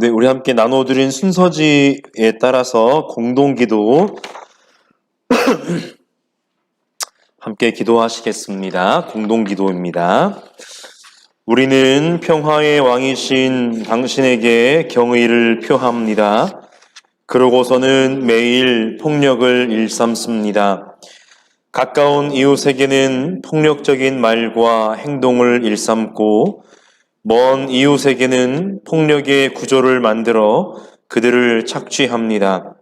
네, 우리 함께 나눠드린 순서지에 따라서 공동기도 함께 기도하시겠습니다. 공동기도입니다. 우리는 평화의 왕이신 당신에게 경의를 표합니다. 그러고서는 매일 폭력을 일삼습니다. 가까운 이웃에게는 폭력적인 말과 행동을 일삼고 먼 이웃에게는 폭력의 구조를 만들어 그들을 착취합니다.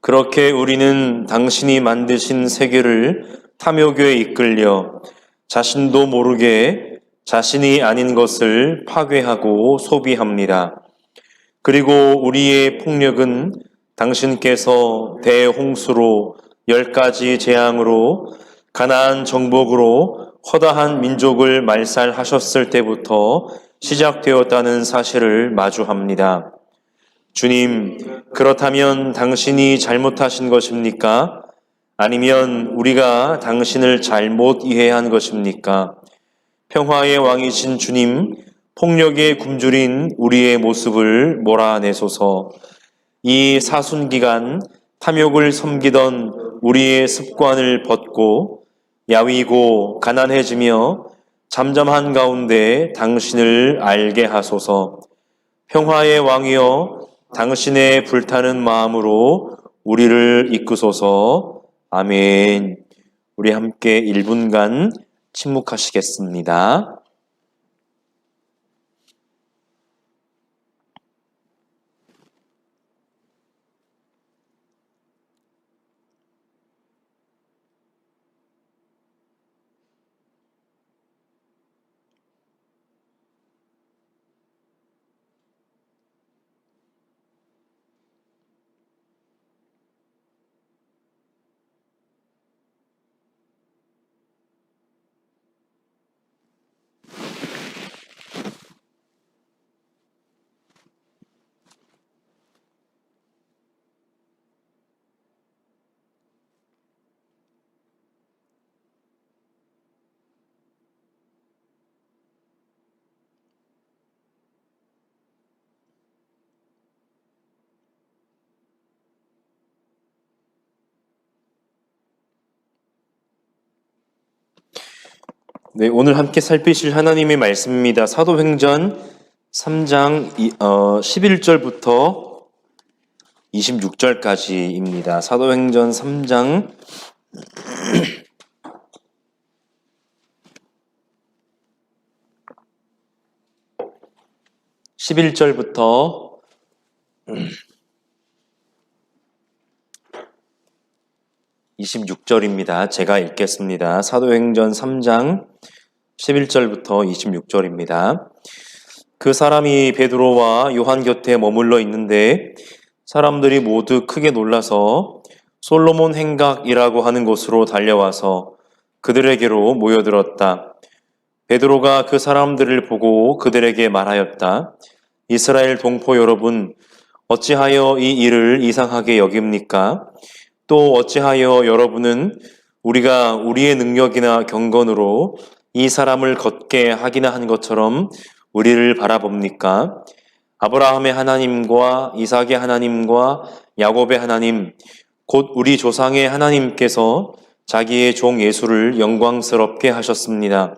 그렇게 우리는 당신이 만드신 세계를 탐욕에 이끌려 자신도 모르게 자신이 아닌 것을 파괴하고 소비합니다. 그리고 우리의 폭력은 당신께서 대홍수로 10가지 재앙으로 가나안 정복으로 허다한 민족을 말살하셨을 때부터 시작되었다는 사실을 마주합니다. 주님, 그렇다면 당신이 잘못하신 것입니까? 아니면 우리가 당신을 잘못 이해한 것입니까? 평화의 왕이신 주님, 폭력에 굶주린 우리의 모습을 몰아내소서. 이 사순기간 탐욕을 섬기던 우리의 습관을 벗고 야위고 가난해지며 잠잠한 가운데 당신을 알게 하소서. 평화의 왕이여, 당신의 불타는 마음으로 우리를 이끄소서. 아멘. 우리 함께 1분간 침묵하시겠습니다. 네, 오늘 함께 살피실 하나님의 말씀입니다. 사도행전 3장 11절부터 26절까지입니다. 사도행전 3장 11절부터 26절입니다. 제가 읽겠습니다. 사도행전 3장 11절부터 26절입니다. 그 사람이 베드로와 요한 곁에 머물러 있는데 사람들이 모두 크게 놀라서 솔로몬 행각이라고 하는 곳으로 달려와서 그들에게로 모여들었다. 베드로가 그 사람들을 보고 그들에게 말하였다. 이스라엘 동포 여러분, 어찌하여 이 일을 이상하게 여깁니까? 또 어찌하여 여러분은 우리가 우리의 능력이나 경건으로 이 사람을 걷게 하기나 한 것처럼 우리를 바라봅니까? 아브라함의 하나님과 이삭의 하나님과 야곱의 하나님, 곧 우리 조상의 하나님께서 자기의 종 예수를 영광스럽게 하셨습니다.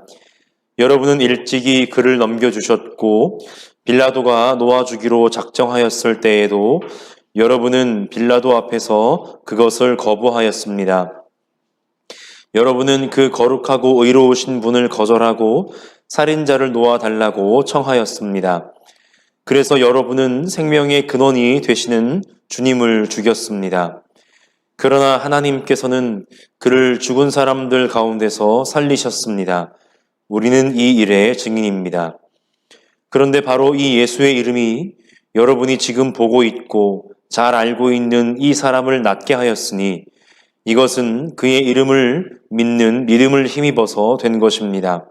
여러분은 일찍이 그를 넘겨주셨고 빌라도가 놓아주기로 작정하였을 때에도 여러분은 빌라도 앞에서 그것을 거부하였습니다. 여러분은 그 거룩하고 의로우신 분을 거절하고 살인자를 놓아달라고 청하였습니다. 그래서 여러분은 생명의 근원이 되시는 주님을 죽였습니다. 그러나 하나님께서는 그를 죽은 사람들 가운데서 살리셨습니다. 우리는 이 일의 증인입니다. 그런데 바로 이 예수의 이름이 여러분이 지금 보고 있고 잘 알고 있는 이 사람을 낫게 하였으니 이것은 그의 이름을 믿는 믿음을 힘입어서 된 것입니다.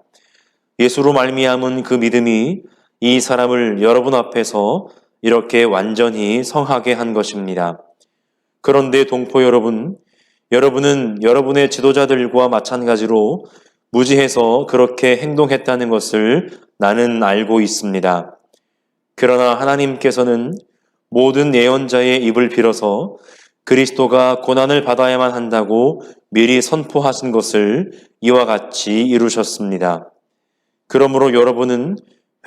예수로 말미암은 그 믿음이 이 사람을 여러분 앞에서 이렇게 완전히 성하게 한 것입니다. 그런데 동포 여러분, 여러분은 여러분의 지도자들과 마찬가지로 무지해서 그렇게 행동했다는 것을 나는 알고 있습니다. 그러나 하나님께서는 모든 예언자의 입을 빌어서 그리스도가 고난을 받아야만 한다고 미리 선포하신 것을 이와 같이 이루셨습니다. 그러므로 여러분은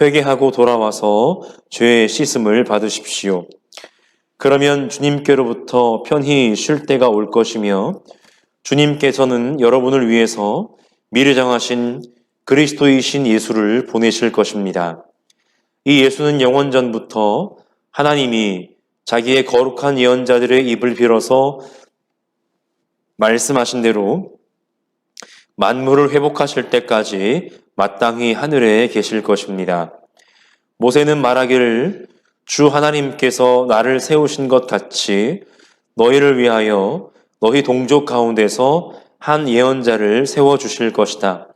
회개하고 돌아와서 죄의 씻음을 받으십시오. 그러면 주님께로부터 편히 쉴 때가 올 것이며 주님께서는 여러분을 위해서 미리 정하신 그리스도이신 예수를 보내실 것입니다. 이 예수는 영원 전부터 하나님이 자기의 거룩한 예언자들의 입을 빌어서 말씀하신 대로 만물을 회복하실 때까지 마땅히 하늘에 계실 것입니다. 모세는 말하기를 주 하나님께서 나를 세우신 것 같이 너희를 위하여 너희 동족 가운데서 한 예언자를 세워주실 것이다.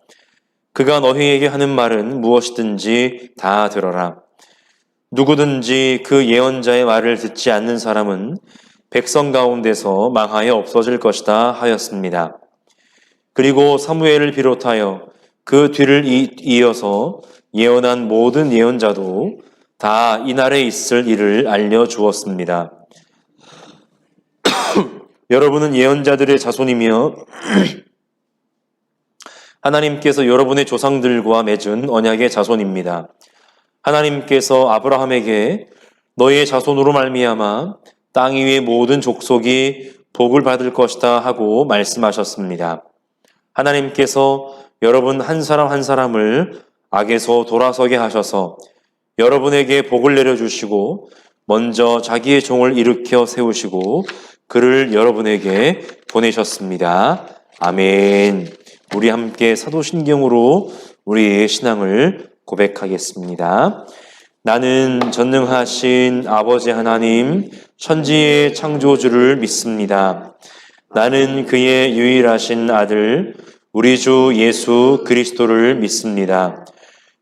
그가 너희에게 하는 말은 무엇이든지 다 들어라. 누구든지 그 예언자의 말을 듣지 않는 사람은 백성 가운데서 망하여 없어질 것이다 하였습니다. 그리고 사무엘을 비롯하여 그 뒤를 이어서 예언한 모든 예언자도 다 이날에 있을 일을 알려주었습니다. 여러분은 예언자들의 자손이며 하나님께서 여러분의 조상들과 맺은 언약의 자손입니다. 하나님께서 아브라함에게 너희의 자손으로 말미암아 땅 위의 모든 족속이 복을 받을 것이다 하고 말씀하셨습니다. 하나님께서 여러분 한 사람 한 사람을 악에서 돌아서게 하셔서 여러분에게 복을 내려주시고 먼저 자기의 종을 일으켜 세우시고 그를 여러분에게 보내셨습니다. 아멘. 우리 함께 사도신경으로 우리의 신앙을 고백하겠습니다. 나는 전능하신 아버지 하나님, 천지의 창조주를 믿습니다. 나는 그의 유일하신 아들, 우리 주 예수 그리스도를 믿습니다.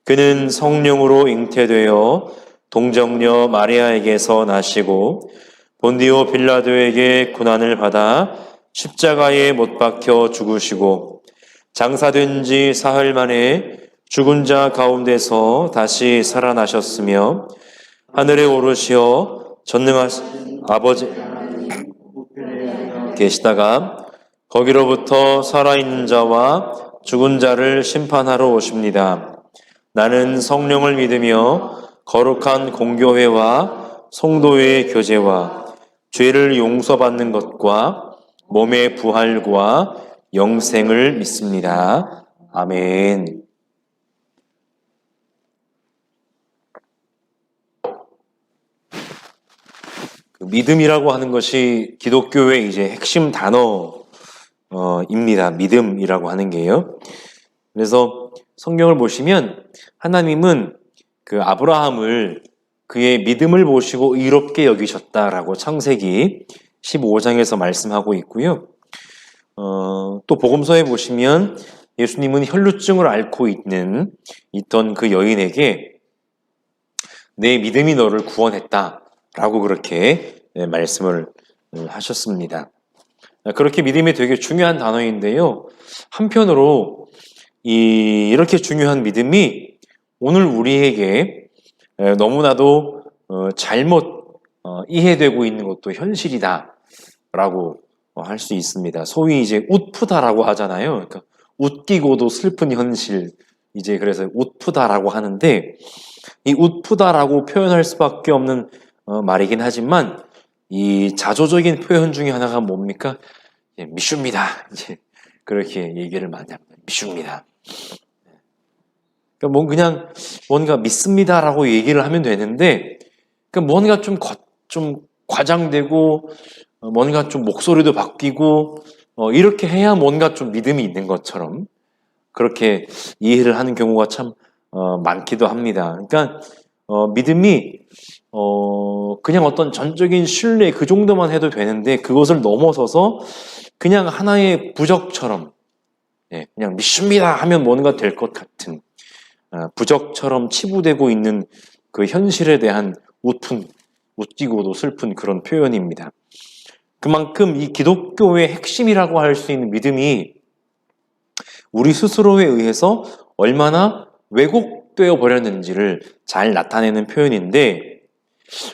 그는 성령으로 잉태되어 동정녀 마리아에게서 나시고 본디오 빌라도에게 고난을 받아 십자가에 못 박혀 죽으시고 장사된 지 사흘 만에 죽은 자 가운데서 다시 살아나셨으며 하늘에 오르시어 전능하신 아버지 계시다가 거기로부터 살아있는 자와 죽은 자를 심판하러 오십니다. 나는 성령을 믿으며 거룩한 공교회와 성도의 교제와 죄를 용서받는 것과 몸의 부활과 영생을 믿습니다. 아멘. 믿음이라고 하는 것이 기독교의 이제 핵심 단어입니다. 믿음이라고 하는 게요. 그래서 성경을 보시면 하나님은 그 아브라함을 그의 믿음을 보시고 의롭게 여기셨다라고 창세기 15장에서 말씀하고 있고요. 또 복음서에 보시면 예수님은 혈루증을 앓고 있던 그 여인에게 내 믿음이 너를 구원했다라고 그렇게 말씀을 하셨습니다. 그렇게 믿음이 되게 중요한 단어인데요. 한편으로 이렇게 중요한 믿음이 오늘 우리에게 너무나도 잘못 이해되고 있는 것도 현실이다라고 할 수 있습니다. 소위 이제 웃프다라고 하잖아요. 그러니까 웃기고도 슬픈 현실, 이제 그래서 웃프다라고 하는데 이 웃프다라고 표현할 수밖에 없는 말이긴 하지만 이 자조적인 표현 중에 하나가 뭡니까? 미슈입니다. 이제 그렇게 얘기를 많이 합니다. 미슈입니다. 그러니까 그냥 뭔가 믿습니다라고 얘기를 하면 되는데, 그러니까 뭔가 좀 과장되고, 뭔가 좀 목소리도 바뀌고, 이렇게 해야 뭔가 좀 믿음이 있는 것처럼 그렇게 이해를 하는 경우가 참 많기도 합니다. 그러니까 믿음이 그냥 어떤 전적인 신뢰 그 정도만 해도 되는데 그것을 넘어서서 그냥 하나의 부적처럼 그냥 믿습니다 하면 뭔가 될 것 같은 부적처럼 치부되고 있는 그 현실에 대한 웃기고도 슬픈 그런 표현입니다. 그만큼 이 기독교의 핵심이라고 할 수 있는 믿음이 우리 스스로에 의해서 얼마나 왜곡되어 버렸는지를 잘 나타내는 표현인데,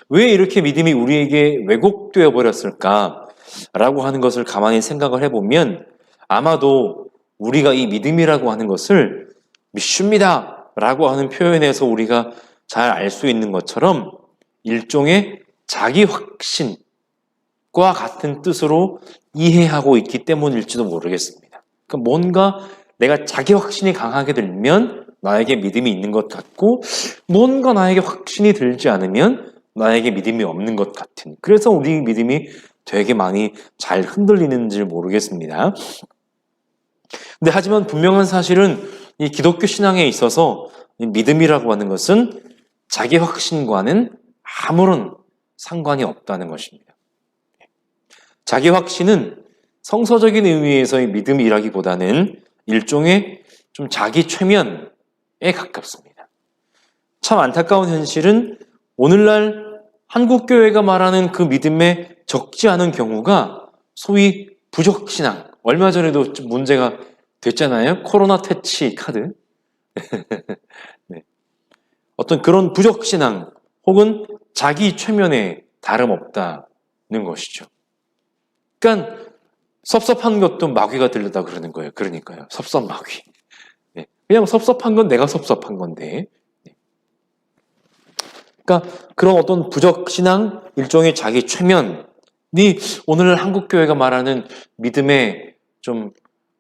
왜 이렇게 믿음이 우리에게 왜곡되어 버렸을까라고 하는 것을 가만히 생각을 해보면 아마도 우리가 이 믿음이라고 하는 것을 믿습니다 라고 하는 표현에서 우리가 잘 알 수 있는 것처럼 일종의 자기 확신과 같은 뜻으로 이해하고 있기 때문일지도 모르겠습니다. 그러니까 뭔가 내가 자기 확신이 강하게 들면 나에게 믿음이 있는 것 같고, 뭔가 나에게 확신이 들지 않으면 나에게 믿음이 없는 것 같은, 그래서 우리 믿음이 되게 많이 잘 흔들리는지 모르겠습니다. 근데 하지만 분명한 사실은 이 기독교 신앙에 있어서 이 믿음이라고 하는 것은 자기 확신과는 아무런 상관이 없다는 것입니다. 자기 확신은 성서적인 의미에서의 믿음이라기보다는 일종의 좀 자기 최면에 가깝습니다. 참 안타까운 현실은 오늘날 한국교회가 말하는 그 믿음에 적지 않은 경우가 소위 부적신앙, 얼마 전에도 좀 문제가 됐잖아요. 코로나 퇴치 카드. 네. 어떤 그런 부적신앙 혹은 자기 최면에 다름없다는 것이죠. 그러니까 섭섭한 것도 마귀가 들렸다 그러는 거예요. 그러니까요. 섭섭마귀. 네. 그냥 섭섭한 건 내가 섭섭한 건데. 네. 그러니까 그런 어떤 부적신앙, 일종의 자기 최면이 오늘 한국교회가 말하는 믿음의 좀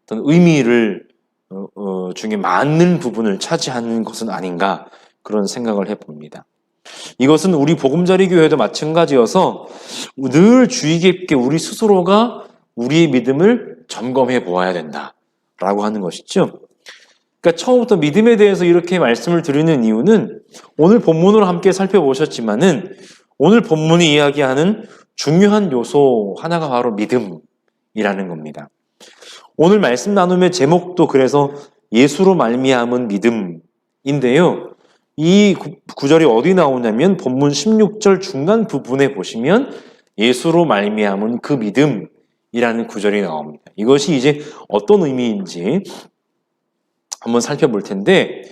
어떤 의미를 중에 많은 부분을 차지하는 것은 아닌가, 그런 생각을 해봅니다. 이것은 우리 보금자리 교회도 마찬가지여서 늘 주의 깊게 우리 스스로가 우리의 믿음을 점검해 보아야 된다라고 하는 것이죠. 그러니까 처음부터 믿음에 대해서 이렇게 말씀을 드리는 이유는 오늘 본문으로 함께 살펴보셨지만은 오늘 본문이 이야기하는 중요한 요소 하나가 바로 믿음이라는 겁니다. 오늘 말씀 나눔의 제목도 그래서 예수로 말미암은 믿음인데요. 이 구절이 어디 나오냐면 본문 16절 중간 부분에 보시면 예수로 말미암은 그 믿음이라는 구절이 나옵니다. 이것이 이제 어떤 의미인지 한번 살펴볼 텐데,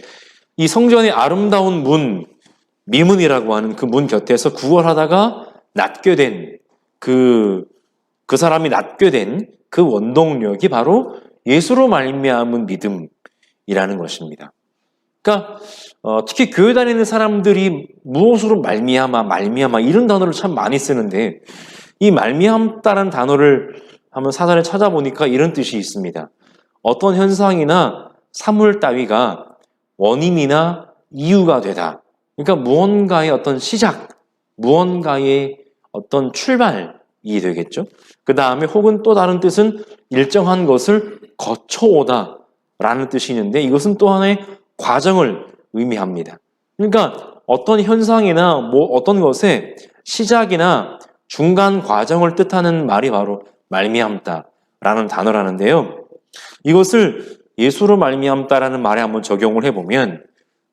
이 성전의 아름다운 문, 미문이라고 하는 그 문 곁에서 구걸하다가 낫게 된 그 사람이 낫게 된 그 원동력이 바로 예수로 말미암은 믿음이라는 것입니다. 그러니까 특히 교회 다니는 사람들이 무엇으로 말미암아 이런 단어를 참 많이 쓰는데, 이 말미암다라는 단어를 한번 사전에 찾아보니까 이런 뜻이 있습니다. 어떤 현상이나 사물 따위가 원인이나 이유가 되다. 그러니까 무언가의 어떤 시작, 무언가의 어떤 출발이 되겠죠. 그 다음에 혹은 또 다른 뜻은 일정한 것을 거쳐오다 라는 뜻이 있는데, 이것은 또 하나의 과정을 의미합니다. 그러니까 어떤 현상이나 어떤 것의 시작이나 중간 과정을 뜻하는 말이 바로 말미암다라는 단어라는데요. 이것을 예수로 말미암다라는 말에 한번 적용을 해보면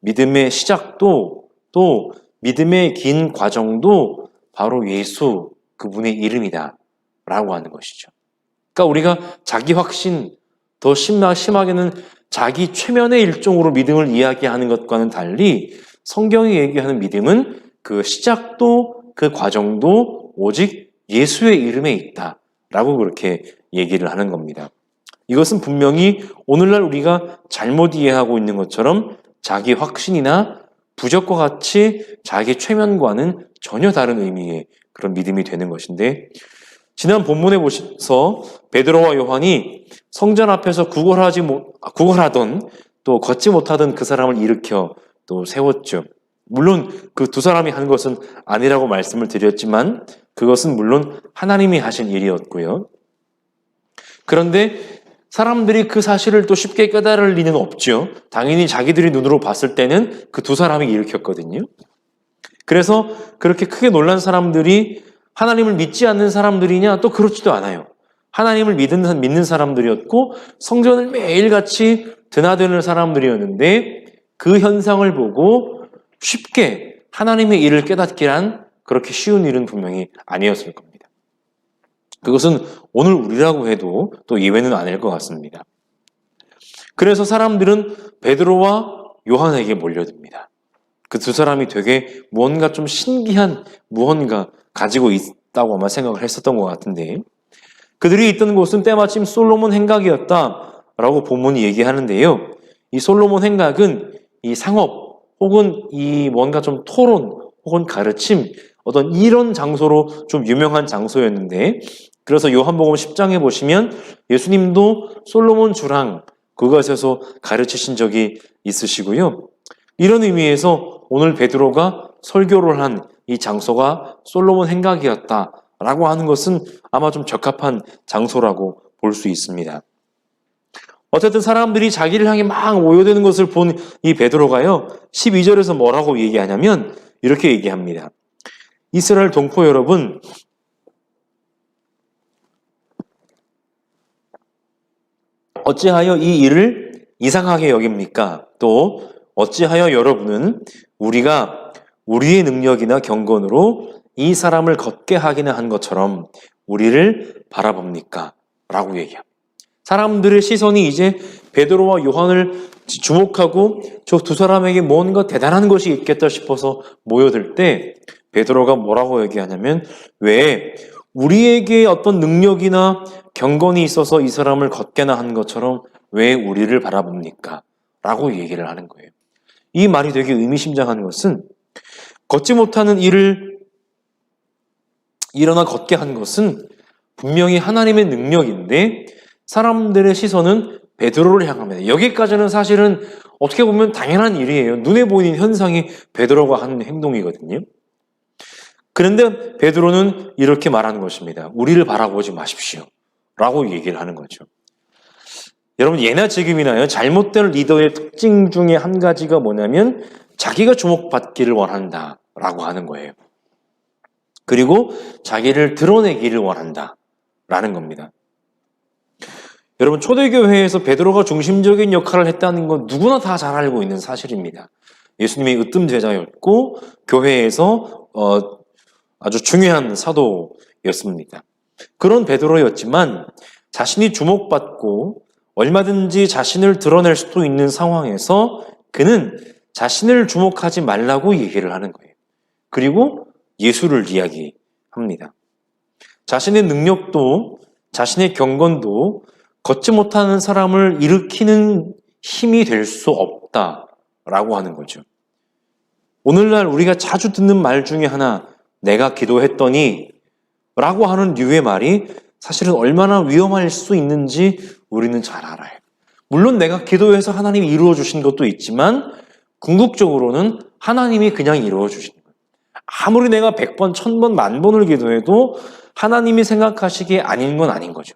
믿음의 시작도 또 믿음의 긴 과정도 바로 예수, 그분의 이름이다 라고 하는 것이죠. 그러니까 우리가 자기 확신, 더 심하게는 자기 최면의 일종으로 믿음을 이야기하는 것과는 달리 성경이 얘기하는 믿음은 그 시작도 그 과정도 오직 예수의 이름에 있다라고 그렇게 얘기를 하는 겁니다. 이것은 분명히 오늘날 우리가 잘못 이해하고 있는 것처럼 자기 확신이나 부적과 같이 자기 최면과는 전혀 다른 의미의 그런 믿음이 되는 것인데, 지난 본문에 보셔서 베드로와 요한이 성전 앞에서 구걸하던 또 걷지 못하던 그 사람을 일으켜 또 세웠죠. 물론 그 두 사람이 한 것은 아니라고 말씀을 드렸지만 그것은 물론 하나님이 하신 일이었고요. 그런데 사람들이 그 사실을 또 쉽게 깨달을 리는 없죠. 당연히 자기들이 눈으로 봤을 때는 그 두 사람이 일으켰거든요. 그래서 그렇게 크게 놀란 사람들이 하나님을 믿지 않는 사람들이냐? 또 그렇지도 않아요. 하나님을 믿는 사람들이었고 성전을 매일같이 드나드는 사람들이었는데 그 현상을 보고 쉽게 하나님의 일을 깨닫기란 그렇게 쉬운 일은 분명히 아니었을 겁니다. 그것은 오늘 우리라고 해도 또 예외는 아닐 것 같습니다. 그래서 사람들은 베드로와 요한에게 몰려듭니다. 그 두 사람이 되게 무언가 좀 신기한 무언가 가지고 있다고 아마 생각을 했었던 것 같은데, 그들이 있던 곳은 때마침 솔로몬 행각이었다라고 본문이 얘기하는데요. 이 솔로몬 행각은 이 상업 혹은 이 뭔가 좀 토론 혹은 가르침, 어떤 이런 장소로 좀 유명한 장소였는데, 그래서 요한복음 10장에 보시면 예수님도 솔로몬 주랑 그것에서 가르치신 적이 있으시고요. 이런 의미에서 오늘 베드로가 설교를 한 이 장소가 솔로몬 행각이었다라고 하는 것은 아마 좀 적합한 장소라고 볼 수 있습니다. 어쨌든 사람들이 자기를 향해 막 모여드는 것을 본 이 베드로가요, 12절에서 뭐라고 얘기하냐면 이렇게 얘기합니다. 이스라엘 동포 여러분, 어찌하여 이 일을 이상하게 여깁니까? 또 어찌하여 여러분은 우리가 우리의 능력이나 경건으로 이 사람을 걷게 하기는 한 것처럼 우리를 바라봅니까? 라고 얘기합니다. 사람들의 시선이 이제 베드로와 요한을 주목하고 저 두 사람에게 뭔가 대단한 것이 있겠다 싶어서 모여들 때 베드로가 뭐라고 얘기하냐면, 왜 우리에게 어떤 능력이나 경건이 있어서 이 사람을 걷게나 한 것처럼 왜 우리를 바라봅니까? 라고 얘기를 하는 거예요. 이 말이 되게 의미심장한 것은, 걷지 못하는 일을 일어나 걷게 한 것은 분명히 하나님의 능력인데 사람들의 시선은 베드로를 향합니다. 여기까지는 사실은 어떻게 보면 당연한 일이에요. 눈에 보이는 현상이 베드로가 하는 행동이거든요. 그런데 베드로는 이렇게 말하는 것입니다. 우리를 바라보지 마십시오. 라고 얘기를 하는 거죠. 여러분, 예나 지금이나요, 잘못된 리더의 특징 중에 한 가지가 뭐냐면 자기가 주목받기를 원한다 라고 하는 거예요. 그리고 자기를 드러내기를 원한다 라는 겁니다. 여러분, 초대교회에서 베드로가 중심적인 역할을 했다는 건 누구나 다 잘 알고 있는 사실입니다. 예수님의 으뜸 제자였고 교회에서 아주 중요한 사도였습니다. 그런 베드로였지만 자신이 주목받고 얼마든지 자신을 드러낼 수도 있는 상황에서 그는 자신을 주목하지 말라고 얘기를 하는 거예요. 그리고 예수를 이야기합니다. 자신의 능력도 자신의 경건도 걷지 못하는 사람을 일으키는 힘이 될 수 없다라고 하는 거죠. 오늘날 우리가 자주 듣는 말 중에 하나, 내가 기도했더니 라고 하는 류의 말이 사실은 얼마나 위험할 수 있는지 우리는 잘 알아요. 물론 내가 기도해서 하나님이 이루어 주신 것도 있지만 궁극적으로는 하나님이 그냥 이루어 주시는 거예요. 아무리 내가 100번, 1000번, 10,000번을 기도해도 하나님이 생각하시기에 아닌 건 아닌 거죠.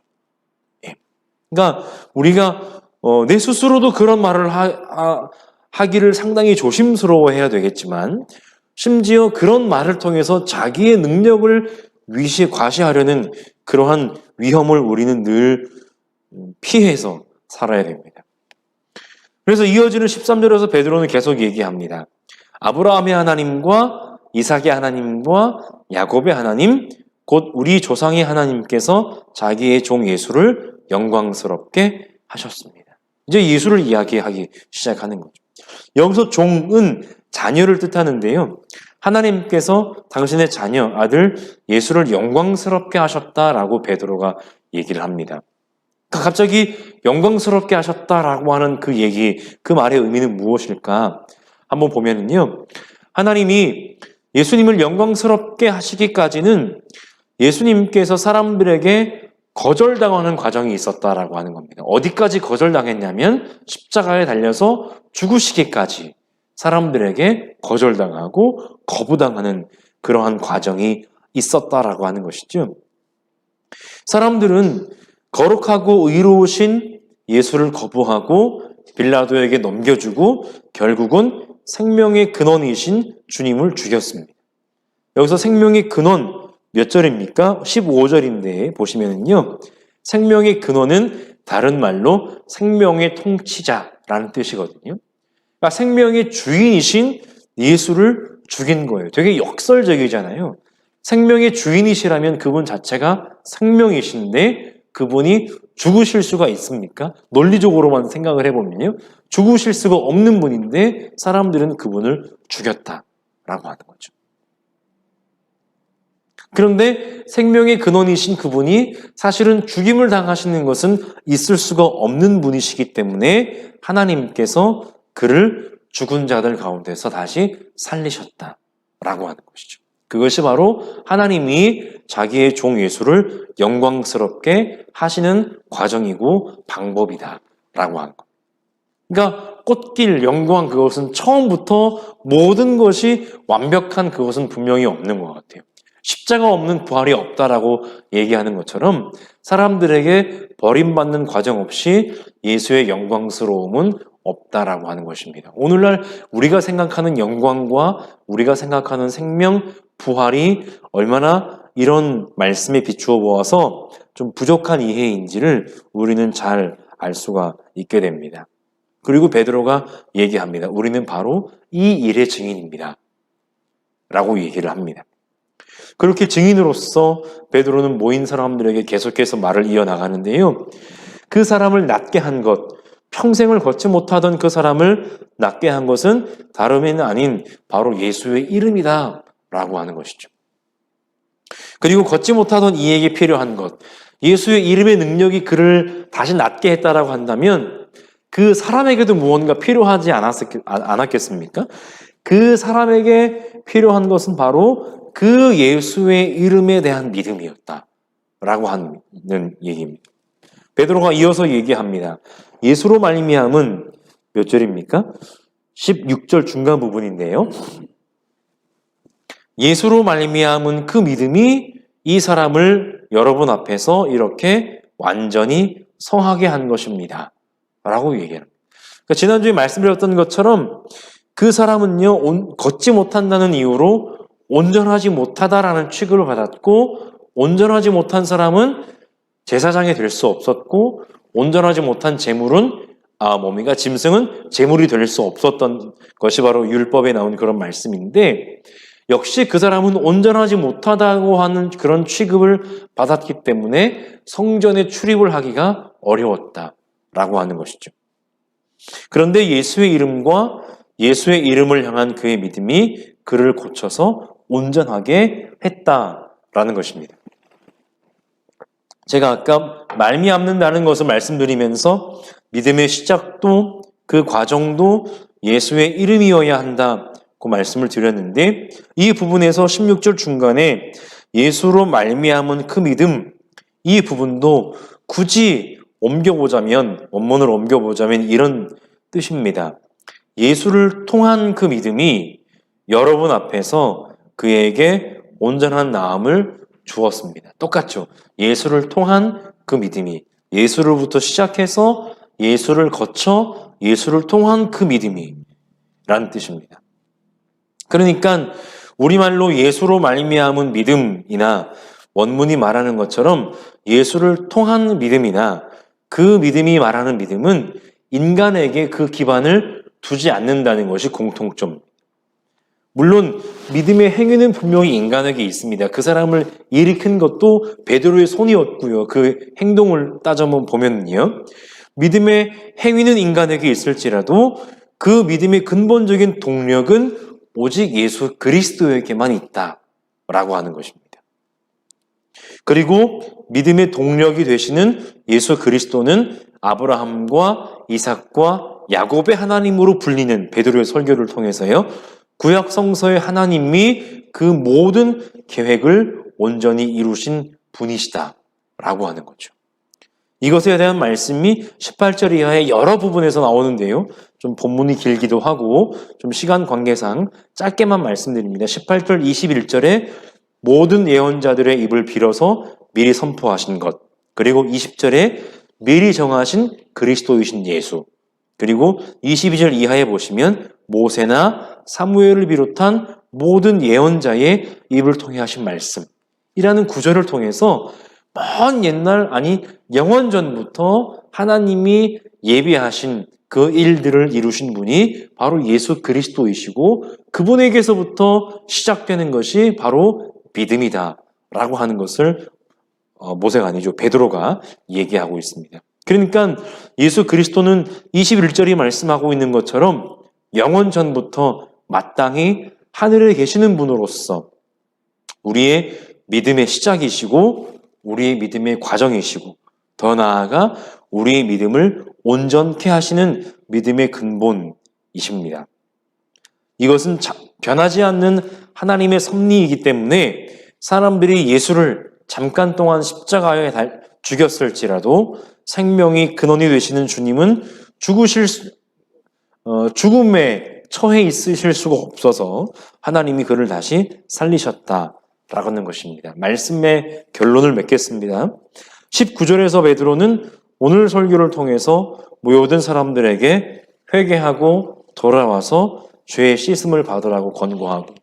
그러니까 우리가 내 스스로도 그런 말을 하기를 상당히 조심스러워해야 되겠지만, 심지어 그런 말을 통해서 자기의 능력을 과시하려는 그러한 위험을 우리는 늘 피해서 살아야 됩니다. 그래서 이어지는 13절에서 베드로는 계속 얘기합니다. 아브라함의 하나님과 이삭의 하나님과 야곱의 하나님, 곧 우리 조상의 하나님께서 자기의 종 예수를 영광스럽게 하셨습니다. 이제 예수를 이야기하기 시작하는 거죠. 여기서 종은 자녀를 뜻하는데요, 하나님께서 당신의 자녀, 아들 예수를 영광스럽게 하셨다라고 베드로가 얘기를 합니다. 갑자기 영광스럽게 하셨다라고 하는 그 얘기, 그 말의 의미는 무엇일까? 한번 보면은요, 하나님이 예수님을 영광스럽게 하시기까지는 예수님께서 사람들에게 거절당하는 과정이 있었다라고 하는 겁니다. 어디까지 거절당했냐면 십자가에 달려서 죽으시기까지 사람들에게 거절당하고 거부당하는 그러한 과정이 있었다라고 하는 것이죠. 사람들은 거룩하고 의로우신 예수를 거부하고 빌라도에게 넘겨주고 결국은 생명의 근원이신 주님을 죽였습니다. 여기서 생명의 근원 몇 절입니까? 15절인데 보시면은요, 생명의 근원은 다른 말로 생명의 통치자라는 뜻이거든요. 그러니까 생명의 주인이신 예수를 죽인 거예요. 되게 역설적이잖아요. 생명의 주인이시라면 그분 자체가 생명이신데 그분이 죽으실 수가 있습니까? 논리적으로만 생각을 해보면요, 죽으실 수가 없는 분인데 사람들은 그분을 죽였다라고 하는 거죠. 그런데 생명의 근원이신 그분이 사실은 죽임을 당하시는 것은 있을 수가 없는 분이시기 때문에 하나님께서 그를 죽은 자들 가운데서 다시 살리셨다라고 하는 것이죠. 그것이 바로 하나님이 자기의 종 예수를 영광스럽게 하시는 과정이고 방법이다라고 하는 것. 그러니까 꽃길, 영광 그것은 처음부터 모든 것이 완벽한 그것은 분명히 없는 것 같아요. 십자가 없는 부활이 없다라고 얘기하는 것처럼 사람들에게 버림받는 과정 없이 예수의 영광스러움은 없다라고 하는 것입니다. 오늘날 우리가 생각하는 영광과 우리가 생각하는 생명, 부활이 얼마나 이런 말씀에 비추어 보아서 좀 부족한 이해인지를 우리는 잘 알 수가 있게 됩니다. 그리고 베드로가 얘기합니다. 우리는 바로 이 일의 증인입니다. 라고 얘기를 합니다. 그렇게 증인으로서 베드로는 모인 사람들에게 계속해서 말을 이어나가는데요. 그 사람을 낫게 한 것, 평생을 걷지 못하던 그 사람을 낫게 한 것은 다름이 아닌 바로 예수의 이름이다 라고 하는 것이죠. 그리고 걷지 못하던 이에게 필요한 것, 예수의 이름의 능력이 그를 다시 낫게 했다라고 한다면 그 사람에게도 무언가 필요하지 않았겠습니까? 그 사람에게 필요한 것은 바로 그 예수의 이름에 대한 믿음이었다라고 하는 얘기입니다. 베드로가 이어서 얘기합니다. 예수로 말미암은 몇 절입니까? 16절 중간 부분인데요. 예수로 말미암은 그 믿음이 이 사람을 여러분 앞에서 이렇게 완전히 성하게 한 것입니다. 라고 얘기합니다. 그러니까 지난주에 말씀드렸던 것처럼 그 사람은요, 걷지 못한다는 이유로 온전하지 못하다라는 취급을 받았고, 온전하지 못한 사람은 제사장이 될 수 없었고, 온전하지 못한 제물은 짐승은 제물이 될 수 없었던 것이 바로 율법에 나온 그런 말씀인데, 역시 그 사람은 온전하지 못하다고 하는 그런 취급을 받았기 때문에 성전에 출입을 하기가 어려웠다라고 하는 것이죠. 그런데 예수의 이름과 예수의 이름을 향한 그의 믿음이 그를 고쳐서 온전하게 했다라는 것입니다. 제가 아까 말미암는다는 것을 말씀드리면서 믿음의 시작도 그 과정도 예수의 이름이어야 한다고 말씀을 드렸는데 이 부분에서 16절 중간에 예수로 말미암은 그 믿음 이 부분도 굳이 원문을 옮겨보자면 이런 뜻입니다. 예수를 통한 그 믿음이 여러분 앞에서 그에게 온전한 나음을 주었습니다. 똑같죠. 예수를 통한 그 믿음이 예수로부터 시작해서 예수를 거쳐 예수를 통한 그 믿음이 라는 뜻입니다. 그러니까 우리말로 예수로 말미암은 믿음이나 원문이 말하는 것처럼 예수를 통한 믿음이나 그 믿음이 말하는 믿음은 인간에게 그 기반을 두지 않는다는 것이 공통점. 물론 믿음의 행위는 분명히 인간에게 있습니다. 그 사람을 일으킨 것도 베드로의 손이었고요. 그 행동을 따져보면요. 믿음의 행위는 인간에게 있을지라도 그 믿음의 근본적인 동력은 오직 예수 그리스도에게만 있다라고 하는 것입니다. 그리고 믿음의 동력이 되시는 예수 그리스도는 아브라함과 이삭과 야곱의 하나님으로 불리는 베드로의 설교를 통해서요. 구약 성서의 하나님이 그 모든 계획을 온전히 이루신 분이시다라고 하는 거죠. 이것에 대한 말씀이 18절 이하의 여러 부분에서 나오는데요. 좀 본문이 길기도 하고 좀 시간 관계상 짧게만 말씀드립니다. 18절 21절에 모든 예언자들의 입을 빌어서 미리 선포하신 것, 그리고 20절에 미리 정하신 그리스도이신 예수, 그리고 22절 이하에 보시면 모세나 사무엘을 비롯한 모든 예언자의 입을 통해 하신 말씀이라는 구절을 통해서 먼 옛날 영원 전부터 하나님이 예비하신 그 일들을 이루신 분이 바로 예수 그리스도이시고 그분에게서부터 시작되는 것이 바로 믿음이다라고 하는 것을 베드로가 얘기하고 있습니다. 그러니까 예수 그리스도는 21절이 말씀하고 있는 것처럼 영원 전부터 마땅히 하늘에 계시는 분으로서 우리의 믿음의 시작이시고 우리의 믿음의 과정이시고 더 나아가 우리의 믿음을 온전케 하시는 믿음의 근본이십니다. 이것은 변하지 않는 하나님의 섭리이기 때문에 사람들이 예수를 잠깐 동안 십자가에 죽였을지라도 생명이 근원이 되시는 주님은 죽음에 처해 있으실 수가 없어서 하나님이 그를 다시 살리셨다라는 것입니다. 말씀의 결론을 맺겠습니다. 19절에서 베드로는 오늘 설교를 통해서 모여든 사람들에게 회개하고 돌아와서 죄의 씻음을 받으라고 권고하고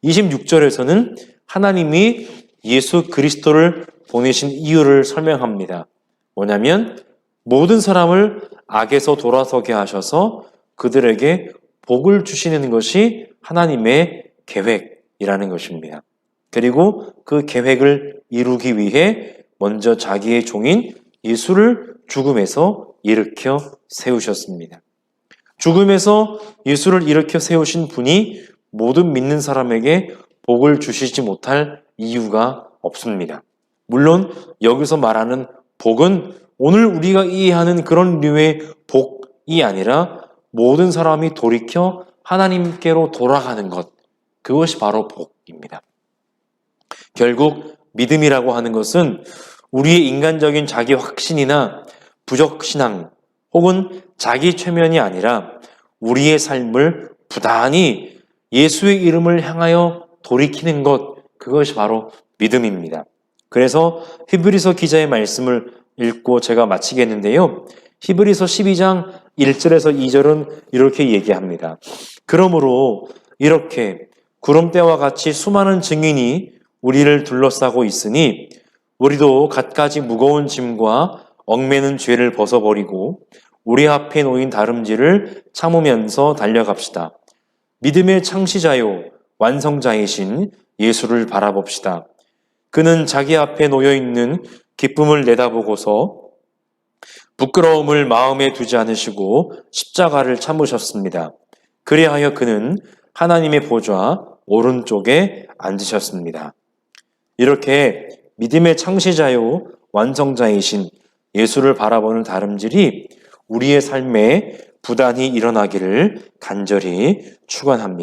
26절에서는 하나님이 예수 그리스도를 보내신 이유를 설명합니다. 뭐냐면 모든 사람을 악에서 돌아서게 하셔서 그들에게 복을 주시는 것이 하나님의 계획이라는 것입니다. 그리고 그 계획을 이루기 위해 먼저 자기의 종인 예수를 죽음에서 일으켜 세우셨습니다. 죽음에서 예수를 일으켜 세우신 분이 모든 믿는 사람에게 복을 주시지 못할 이유가 없습니다. 물론 여기서 말하는 복은 오늘 우리가 이해하는 그런 류의 복이 아니라 모든 사람이 돌이켜 하나님께로 돌아가는 것, 그것이 바로 복입니다. 결국 믿음이라고 하는 것은 우리의 인간적인 자기 확신이나 부적신앙 혹은 자기 최면이 아니라 우리의 삶을 부단히 예수의 이름을 향하여 돌이키는 것, 그것이 바로 믿음입니다. 그래서 히브리서 기자의 말씀을 읽고 제가 마치겠는데요. 히브리서 12장 1절에서 2절은 이렇게 얘기합니다. 그러므로 이렇게 구름대와 같이 수많은 증인이 우리를 둘러싸고 있으니 우리도 갖가지 무거운 짐과 얽매는 죄를 벗어버리고 우리 앞에 놓인 다름질을 참으면서 달려갑시다. 믿음의 창시자요 완성자이신 예수를 바라봅시다. 그는 자기 앞에 놓여있는 기쁨을 내다보고서 부끄러움을 마음에 두지 않으시고 십자가를 참으셨습니다. 그리하여 그는 하나님의 보좌 오른쪽에 앉으셨습니다. 이렇게 믿음의 창시자요 완성자이신 예수를 바라보는 다름질이 우리의 삶에 부단히 일어나기를 간절히 축원합니다.